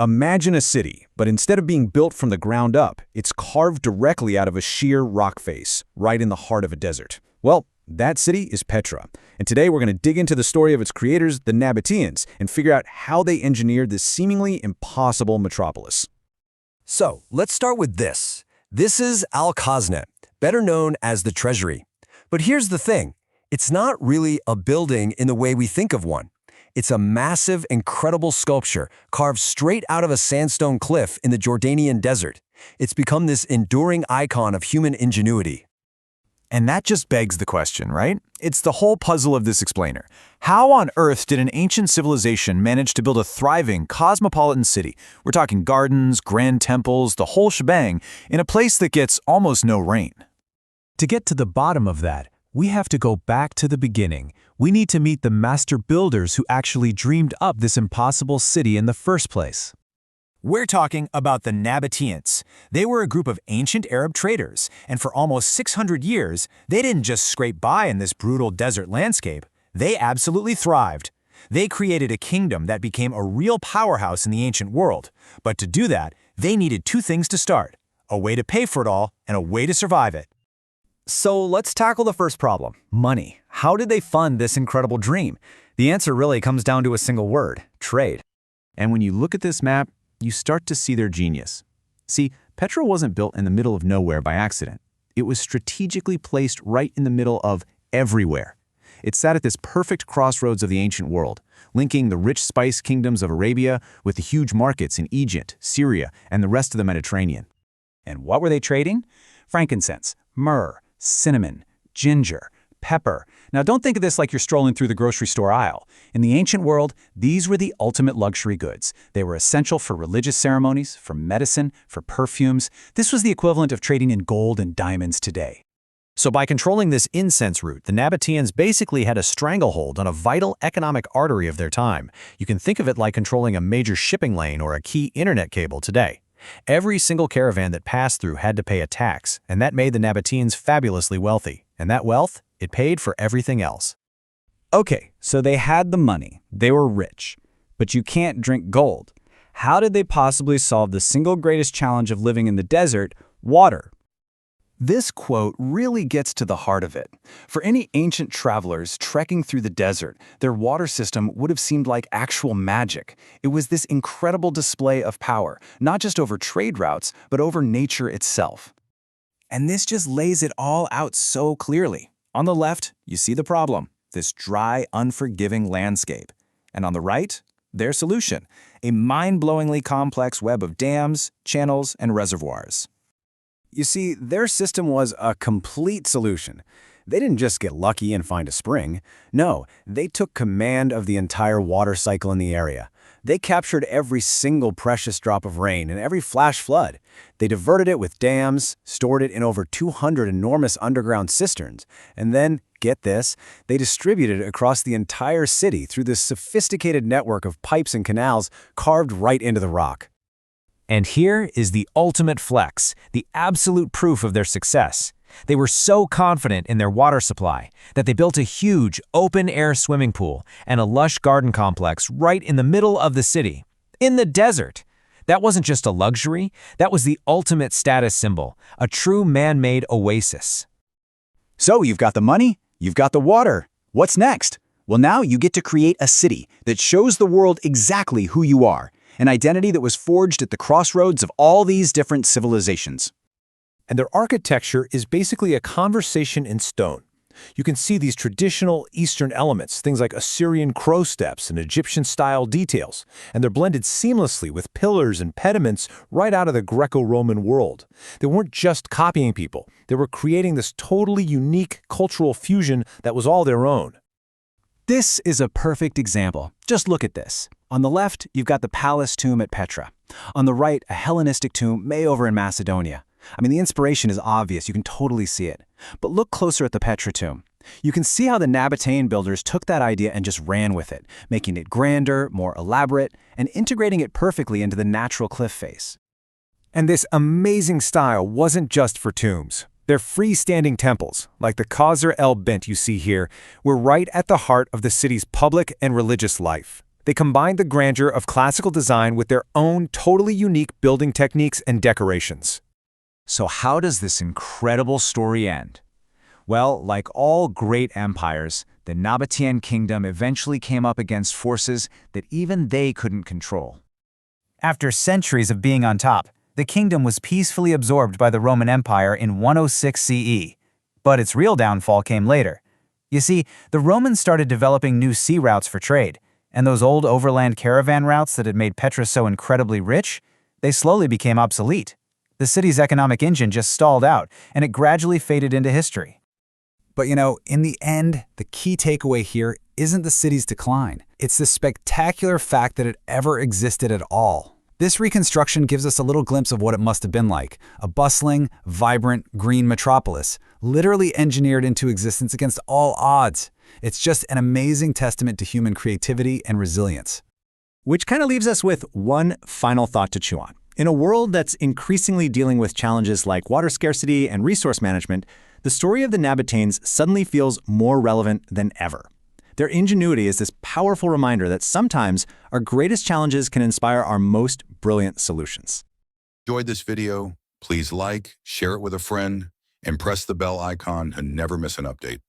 Imagine a city, but instead of being built from the ground up, it's carved directly out of a sheer rock face, right in the heart of a desert. Well, that city is Petra, and today we're going to dig into the story of its creators, the Nabataeans, and figure out how they engineered this seemingly impossible metropolis. So, let's start with this. This is Al-Khaznet, better known as the Treasury. But here's the thing. It's not really a building in the way we think of one. It's a massive, incredible sculpture carved straight out of a sandstone cliff in the Jordanian desert. It's become this enduring icon of human ingenuity. And that just begs the question, right? It's the whole puzzle of this explainer. How on earth did an ancient civilization manage to build a thriving, cosmopolitan city? We're talking gardens, grand temples, the whole shebang, in a place that gets almost no rain. To get to the bottom of that, we have to go back to the beginning. We need to meet the master builders who actually dreamed up this impossible city in the first place. We're talking about the Nabataeans. They were a group of ancient Arab traders, and for almost 600 years, they didn't just scrape by in this brutal desert landscape. They absolutely thrived. They created a kingdom that became a real powerhouse in the ancient world. But to do that, they needed two things to start: a way to pay for it all and a way to survive it. So let's tackle the first problem, money. How did they fund this incredible dream? The answer really comes down to a single word: trade. And when you look at this map, you start to see their genius. See, Petra wasn't built in the middle of nowhere by accident. It was strategically placed right in the middle of everywhere. It sat at this perfect crossroads of the ancient world, linking the rich spice kingdoms of Arabia with the huge markets in Egypt, Syria, and the rest of the Mediterranean. And what were they trading? Frankincense, myrrh, cinnamon, ginger, pepper. Now don't think of this like you're strolling through the grocery store aisle. In the ancient world, these were the ultimate luxury goods. They were essential for religious ceremonies, for medicine, for perfumes. This was the equivalent of trading in gold and diamonds today. So by controlling this incense route, the Nabataeans basically had a stranglehold on a vital economic artery of their time. You can think of it like controlling a major shipping lane or a key internet cable today. Every single caravan that passed through had to pay a tax, and that made the Nabataeans fabulously wealthy. And that wealth, it paid for everything else. Okay, so they had the money. They were rich. But you can't drink gold. How did they possibly solve the single greatest challenge of living in the desert: water? This quote really gets to the heart of it. For any ancient travelers trekking through the desert, their water system would have seemed like actual magic. It was this incredible display of power, not just over trade routes, but over nature itself. And this just lays it all out so clearly. On the left, you see the problem, this dry, unforgiving landscape. And on the right, their solution, a mind-blowingly complex web of dams, channels, and reservoirs. You see, their system was a complete solution. They didn't just get lucky and find a spring. No, they took command of the entire water cycle in the area. They captured every single precious drop of rain and every flash flood. They diverted it with dams, stored it in over 200 enormous underground cisterns, and then, get this, they distributed it across the entire city through this sophisticated network of pipes and canals carved right into the rock. And here is the ultimate flex, the absolute proof of their success. They were so confident in their water supply that they built a huge open-air swimming pool and a lush garden complex right in the middle of the city, in the desert. That wasn't just a luxury, that was the ultimate status symbol, a true man-made oasis. So you've got the money, you've got the water. What's next? Well, now you get to create a city that shows the world exactly who you are, an identity that was forged at the crossroads of all these different civilizations. And their architecture is basically a conversation in stone. You can see these traditional Eastern elements, things like Assyrian crow steps and Egyptian-style details, and they're blended seamlessly with pillars and pediments right out of the Greco-Roman world. They weren't just copying people. They were creating this totally unique cultural fusion that was all their own. This is a perfect example. Just look at this. On the left, you've got the palace tomb at Petra. On the right, a Hellenistic tomb way over in Macedonia. I mean, the inspiration is obvious. You can totally see it. But look closer at the Petra tomb. You can see how the Nabataean builders took that idea and just ran with it, making it grander, more elaborate, and integrating it perfectly into the natural cliff face. And this amazing style wasn't just for tombs. Their freestanding temples, like the Qasr el Bint you see here, were right at the heart of the city's public and religious life. They combined the grandeur of classical design with their own totally unique building techniques and decorations. So how does this incredible story end? Well, like all great empires, the Nabataean Kingdom eventually came up against forces that even they couldn't control. After centuries of being on top, the kingdom was peacefully absorbed by the Roman Empire in 106 CE. But its real downfall came later. You see, the Romans started developing new sea routes for trade, and those old overland caravan routes that had made Petra so incredibly rich, they slowly became obsolete. The city's economic engine just stalled out, and it gradually faded into history. But in the end, the key takeaway here isn't the city's decline. It's the spectacular fact that it ever existed at all. This reconstruction gives us a little glimpse of what it must have been like, a bustling, vibrant, green metropolis, literally engineered into existence against all odds. It's just an amazing testament to human creativity and resilience. Which kind of leaves us with one final thought to chew on. In a world that's increasingly dealing with challenges like water scarcity and resource management, the story of the Nabataeans suddenly feels more relevant than ever. Their ingenuity is this powerful reminder that sometimes our greatest challenges can inspire our most brilliant solutions. Enjoyed this video? Please like, share it with a friend, and press the bell icon to never miss an update.